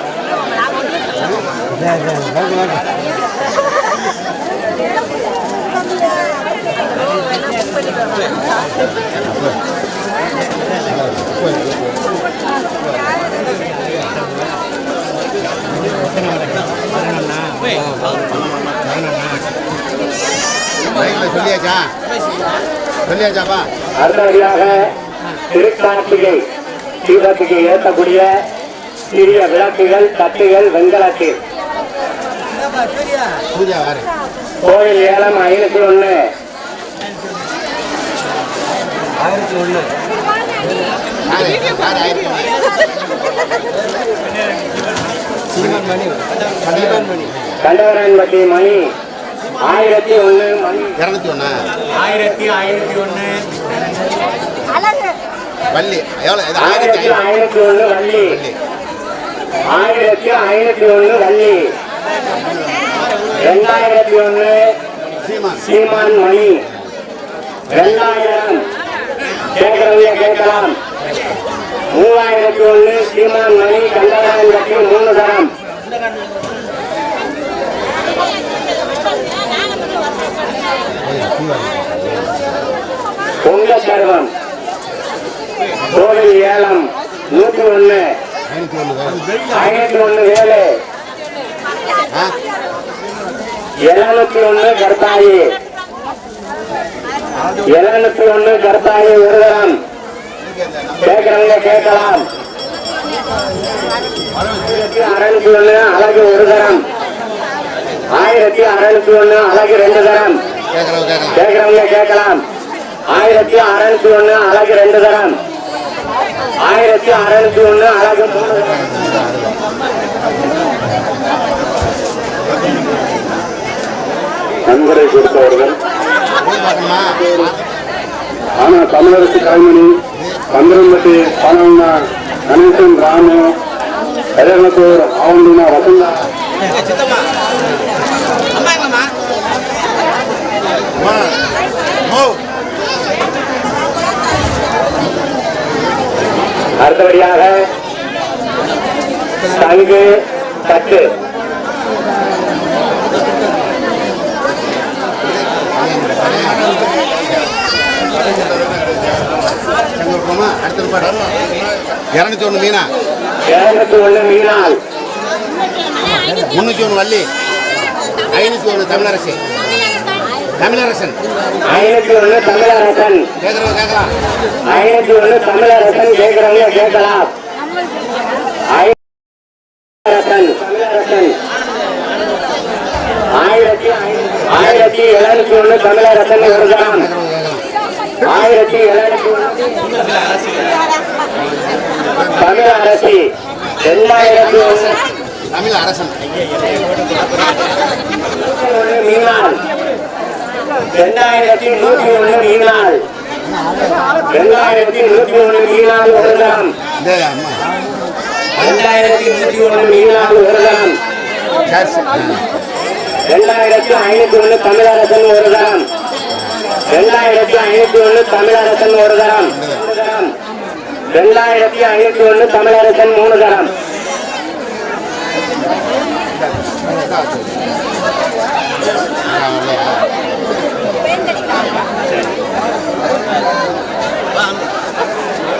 சொல்லியாச்சாப்பா. அடுத்தபடியாக திருக்கார்த்திகை தீபத்துக்கு ஏற்றக்கூடிய சிறிய விளக்குகள், தட்டுகள், வெண்கலத்தில் கோயில் ஏலம் 501. கண்டவரன்பட்டி மணி 1001 மணி 201 வள்ளி எவ்வளவு 1501 வள்ளி 1501 வள்ளி 2001 சீமான் மணி 2000 கேட்கிறவங்க கேட்கலாம். 3001 சீமான் மணி கண்டவரன்பட்டி 3 தரம். பொங்க சர்வம் கோவில் ஏலம் 101 501 வேலை 701 கர்த்தாயி 701 கர்த்தாயி ஒரு தரம். கேட்கிறவங்க கேட்கலாம். 1601 அழகு ஒரு தரம். 1601 அழகு 2 தரம். கேட்கிறவங்க கேட்கலாம். 1601 அழகு 2 தரம். 1601 அழகு 3 தரம். நன்கொடை கொடுத்தவர்கள் ஆனா தமிழரசு கலைமணி, பந்திரம்பட்டி பானவண்ணா கணேசன் ராமு, கல்யாணத்தூர் ஆவண்டினா வசந்தா, அடுத்தபடியாக தங்கு தட்டு விட்டுருமா? அடுத்த பாடு 201 மீனா, 201 மீனால், 301 வள்ளி, 501 தமிழரசு, தமிழரசன். 501 தமிழரசன். கேட்கறவங்க கேட்கலாம். 501 தமிழரசன். கேட்கிறவங்க கேட்கலாம். தமிழரசன் 1701 தமிழரசன் ஒரு கிராம். 1701 தமிழ் அரசி. 2001 தமிழ் அரசன். மீனால், 2101 மீனால், 2101 மீனால் ஒரு கிராம். 2101 மீனால் ஒரு கிராம். 2501 தமிழரசன் ஒரு கிராம். 2501 தமிழரசன் ஒரு கிராம். 2501 தமிழரசன் 3 கிராம்.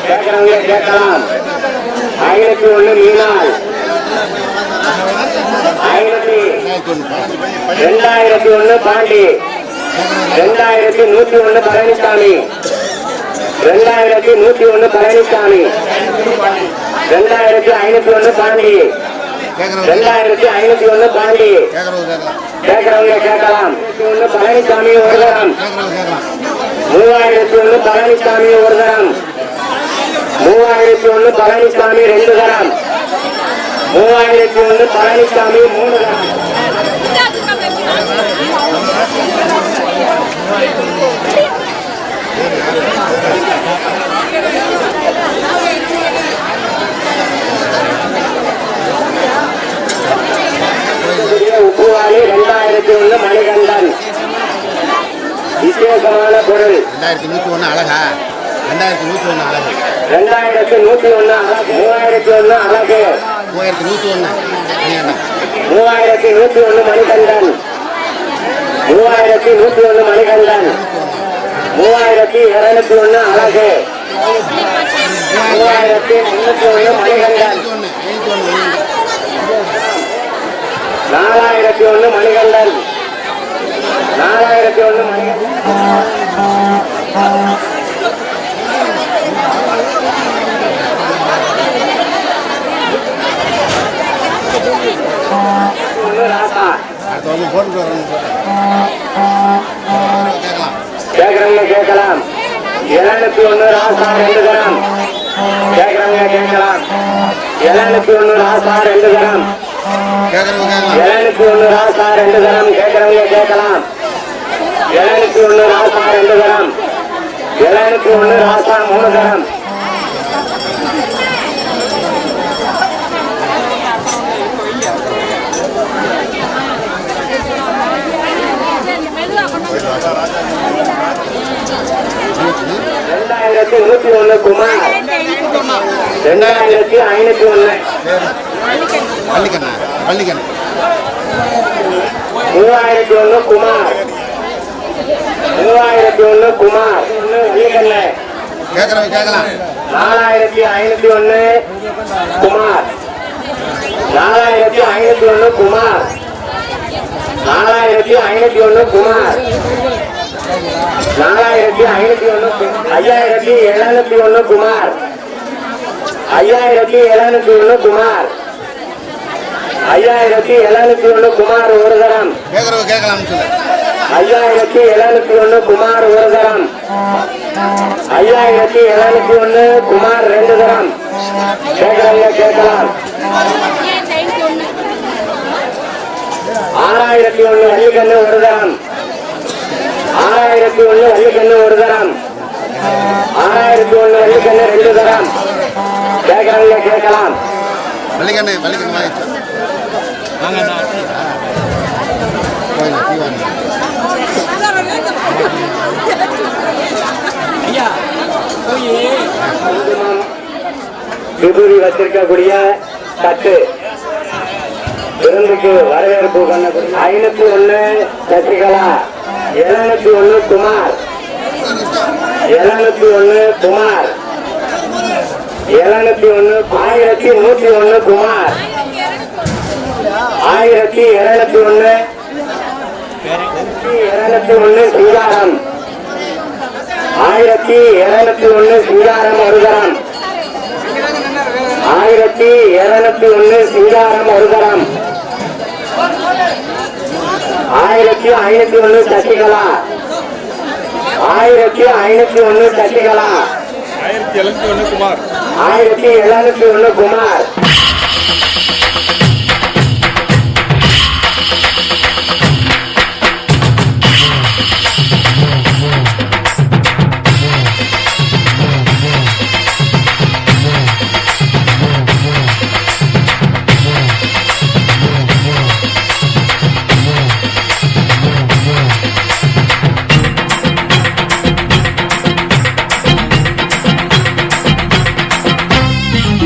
கேட்கிறவங்க கேட்கலாம். 501 மீனால், 2001 பாண்டி, 2101 பழனிசாமி, 2101 பழனிசாமி, 2501 பாண்டி, 2501 பாண்டி. கேட்கிறவங்க கேட்கலாம். 1 பழனிசாமி ஒரு கிராம். 3001 பழனிசாமி ஒரு gram. 3001 Palanisamy 2 gram. 3001 Palanisamy 3 gram. உப்புவாளி 2001 மணிகண்டன். விசேஷமான பொருள். 2101 அழகா? 2101 அழகு. 2101 அழகு. 3001 அழகு. 3101 3101 மணிகண்டன். 3101 மணிகண்டன். 3201 அழகு. 3301 மணிகண்டன். 4001 மணிகண்டன். 4001 மணிகண்டன். கேட்கிறவங்க கேட்கலாம். 701 ராசா 2 கிராம். கேட்கிறவங்க கேட்கலாம். 701 ராசா 2 கிராம். 701 ராசா 2 கிராம். கேட்கிறவங்க கேட்கலாம். 701 ராசா 2 கிராம். 701 ராசா 3 கிராம். $2101 குமார். 2501 பள்ளிக்கண்ணா, பள்ளிக்கண்ணா. 3001 குமார். 3001 குமார். வள்ளிக்கண்ணு. கேட்கறவங்க கேட்கலாம். 4501 குமார். 4501 குமார். 4501 குமார். 4701 குமார். 5701 குமார். 5701 குமார் ஒரு கிராம். கேட்கறவங்க கேட்கலாம். 5701 குமார் ஒரு கிராம். 5701 குமார் 2 கிராம். கேட்கறவங்க கேட்கலாம். 6001 வள்ளிக்கண்ணு ஒரு கிராம். 6001 வள்ளிக்கண்ணு ஒரு கிராம். 6001 வள்ளிக்கண்ணு 2 கிராம். கேட்கறவங்க கேட்கலாம். பள்ளிக்கண்ணு, பள்ளிக்கண்ணு வாங்கிச்சு. விபூதி வச்சிருக்கக்கூடிய தட்டு விருந்துக்கு வரவேற்பு பண்ணக்கூடிய 501 சசிகலா. 701 குமார். 701 குமார். 701 1101 குமார் 1201 சிங்காரம் 1201 சிங்காரம் ஒரு தரம் 1201 சிங்காரம் ஒரு தரம் 1501 சசிகலா 1501 சசிகலா 1701 குமார் 1701 குமார்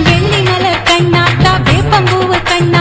வெள்ளி மலர் கண்ணாத்தா வேப்பம்பூவு கண்ணா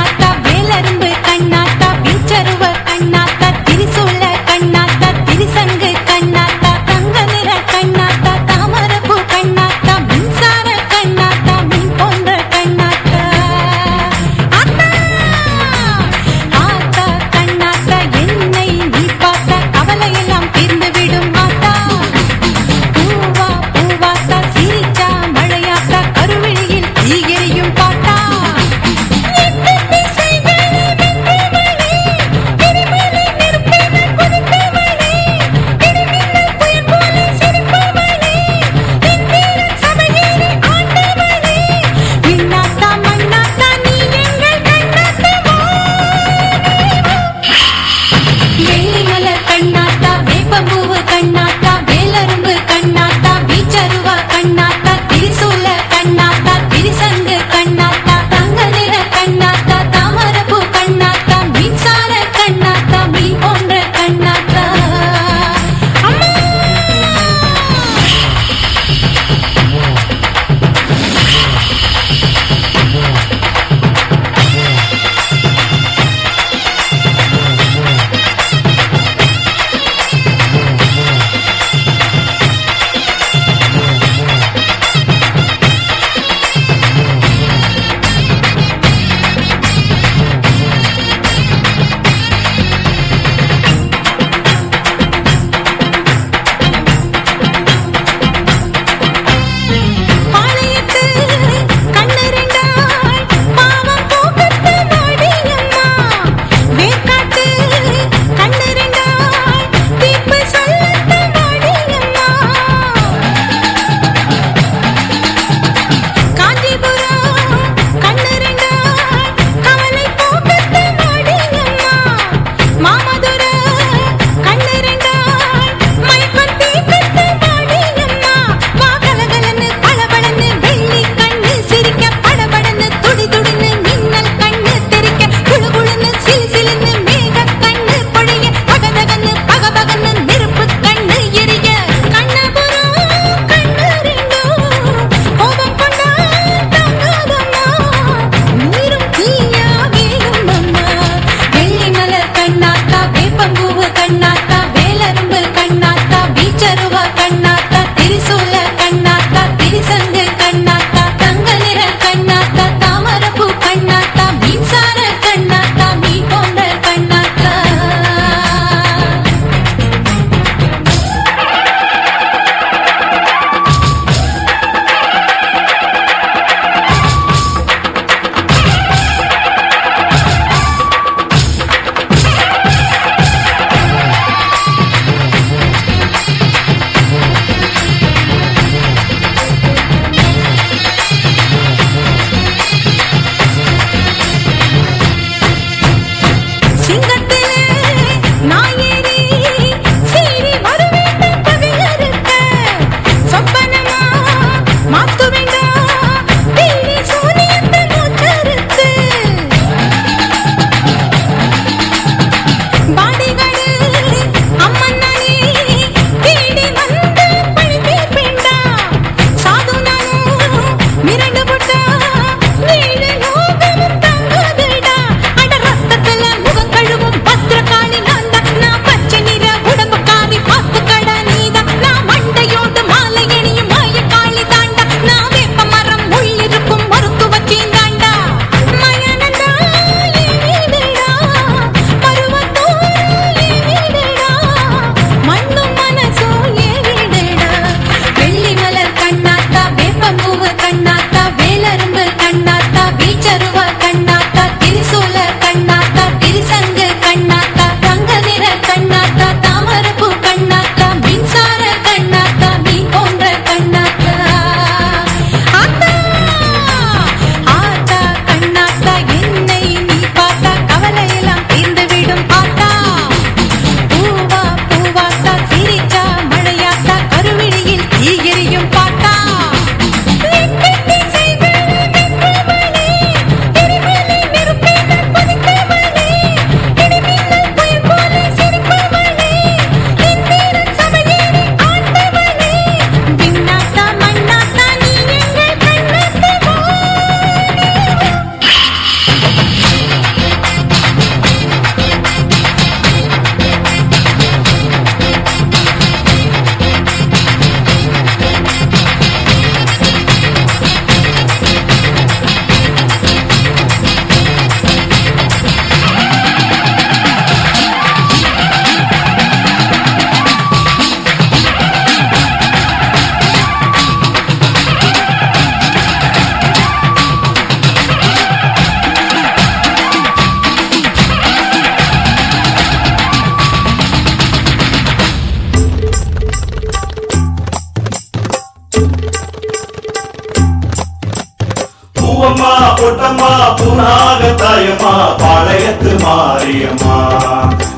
பொட்டம்மா பூனாக தாயம்மா பாளையத்து மாரியம்மா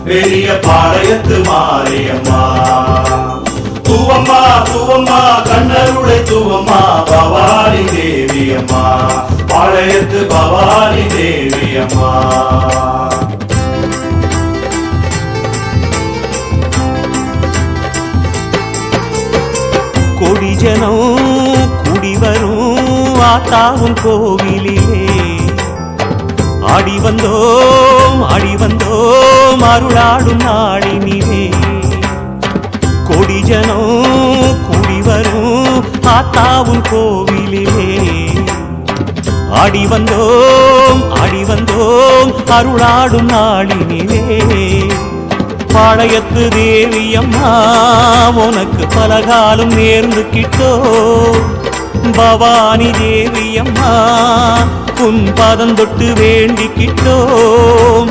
பெரிய பாளையத்து மாரியம்மா தூவம்மா தூவம்மா கண்ணருளை தூவம்மா பவானி தேவியம்மா பாளையத்து பவானி தேவியம்மா கொடிஜனம் கூடி வரும் ஆத்தாவும் கோவிலிலே ஆடி வந்தோம் அருளாடும் நாளினிலே கொடிஜனம் கூடி வரும் ஆத்தாவும் கோவிலிலே ஆடி வந்தோம் அருளாடும் நாளினிலே பாளையத்து தேவியம்மா உனக்கு பலகாலம் நேர்ந்துக்கிட்டோ பவானி தேவியம்மா உன் பதந்தொட்டு வேண்டிக்கிட்டோம்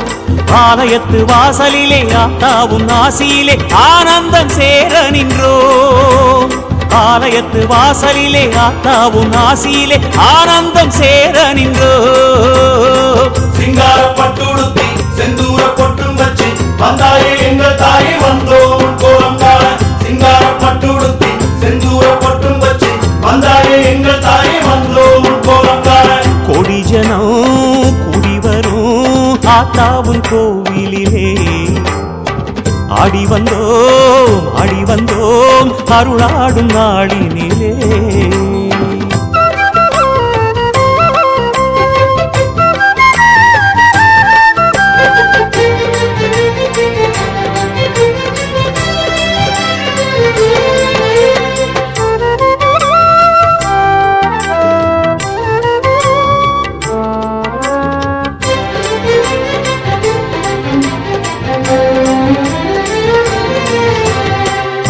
ஆலயத்து வாசலிலே ஆத்தாவும் ஆசியிலே ஆனந்தம் சேர நின்றோம் ஆலயத்து வாசலிலே ஆத்தாவும் ஆசியிலே ஆனந்தம் சேர நின்றோம் சிங்கார பட்டுடுத்தி செந்தூர பொட்டும் வச்சு வந்தாயே எங்கள் தாயே வந்தோம் கோலம் காண சிங்கார பட்டுடுத்தி செந்தூர பொட்டும் வச்சு வந்தாயே எங்கள் தாயே வந்தோம் கோலம் காண கொடிஜனம் கூடி வரும் ஆத்தாவும் கோவிலிலே ஆடி வந்தோம் அருளாடும் நாளினிலே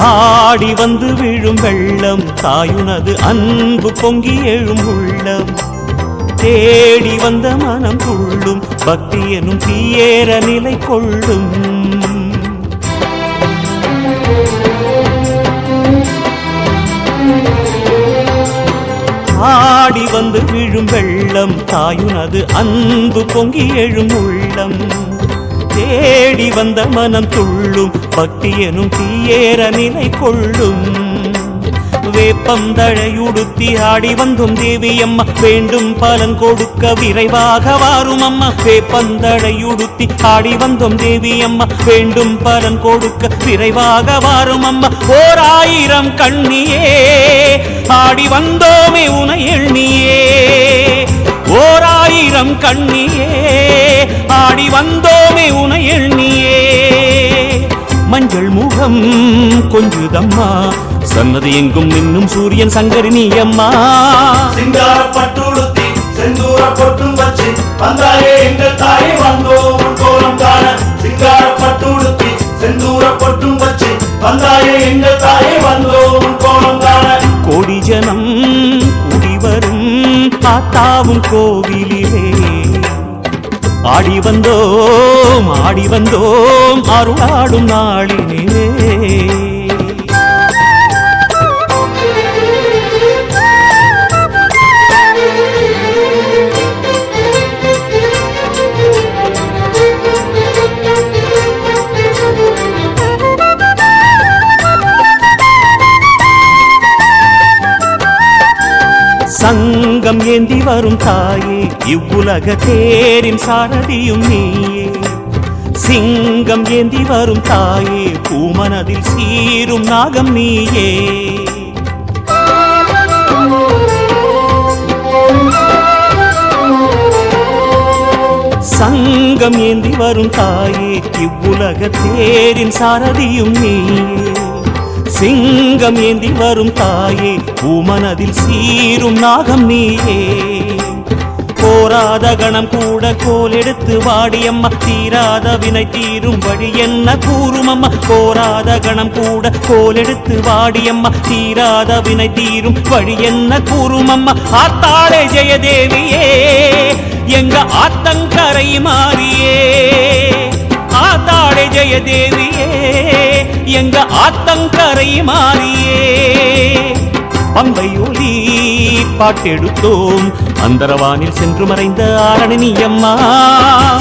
ஆடி வந்து விழும் வெள்ளம் தாயுனது அன்பு பொங்கி எழும் உள்ளம் தேடி வந்த மனம் துள்ளும் பக்தி எனும் தீயேற நிலை கொள்ளும் ஆடி வந்து விழும் வெள்ளம் தாயுனது அன்பு பொங்கி எழும் உள்ளம் தேடி வந்த மனம் துள்ளும் பக்தி எனும் தீயேற நிலை கொள்ளும் வேப்பந்தழையுடுத்தி ஆடி வந்தோம் தேவியம்மா வேண்டும் பலன் கொடுக்க விரைவாக வாரும் அம்மா வேப்பந்தழையுடுத்தி ஆடி வந்தோம் தேவியம்மா வேண்டும் பலன் கொடுக்க விரைவாக வாரும் அம்மா 1000 கண்ணியே ஆடி வந்தோமே உனை எண்ணியே 1000 கண்ணியே ஆடி வந்தோமே உனை எண்ணியே மஞ்சள் முகம் கொஞ்சுதம்மா சன்னதி எங்கும் நின்னும் சூரியன் சங்கரி நீயம்மா சிங்கார பட்டுடுத்தி செந்தூர பொட்டும் வச்சு வந்தாயே எங்கள் தாயே வந்தோம் கோலம் காண சிங்கார பட்டுடுத்தி செந்தூர பொட்டும் வச்சு வந்தாயே எங்கள் தாயே வந்தோம் கோலம் காண கொடிஜனம் கூடி வரும் ஆத்தாவும் கோவிலிலே ஆடி வந்தோம் அருளாடும் நாளினிலே சங்கம் ஏந்தி வரும் தாயே இவ்வுலக தேரின் சாரதியும் நீயே சிங்கம் ஏந்தி வரும் தாயே பூமனதில் சீரும் நாகம் நீயே சங்கம் ஏந்தி வரும் தாயே இவ்வுலக தேரின் சாரதியும் நீயே சிங்கம் ஏந்தி வரும் தாயே பூமனதில் சீரும் நாகம் நீயே போராத கணம் கூட கோல் எடுத்து வாடியம்மா தீராத வினை தீரும் வழி என்ன கூறுமம்மா போராத கணம் கூட கோல் எடுத்து வாடியம்மா தீராத வினை தீரும் வழி என்ன கூறுமம்மா ஆத்தாளே ஜெயதேவியே எங்க ஆத்தங்கரை மாறியே ஆத்தாளே ஜெயதேவியே எங்க ஆத்தங்கரை மாறியே பம்பை ஒலி பாட்டெடுத்தோம் அந்தரவானில் சென்று மறைந்த ஆரணி நீ அம்மா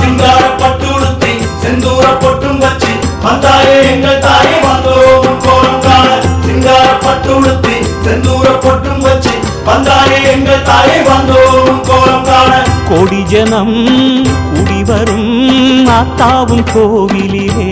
சிங்கார பட்டு உடுத்தி செந்தூர பொட்டும் வச்சு வந்தாயே எங்கள் தாயே வந்தோம் கோலம் காண சிங்கார பட்டு உடுத்தி செந்தூர பொட்டும் வச்சு வந்தாயே எங்கள் தாயே வந்தோம் கோலம் காண கோடி ஜனம் கூடி வரும் ஆத்தாவும் கோவிலிலே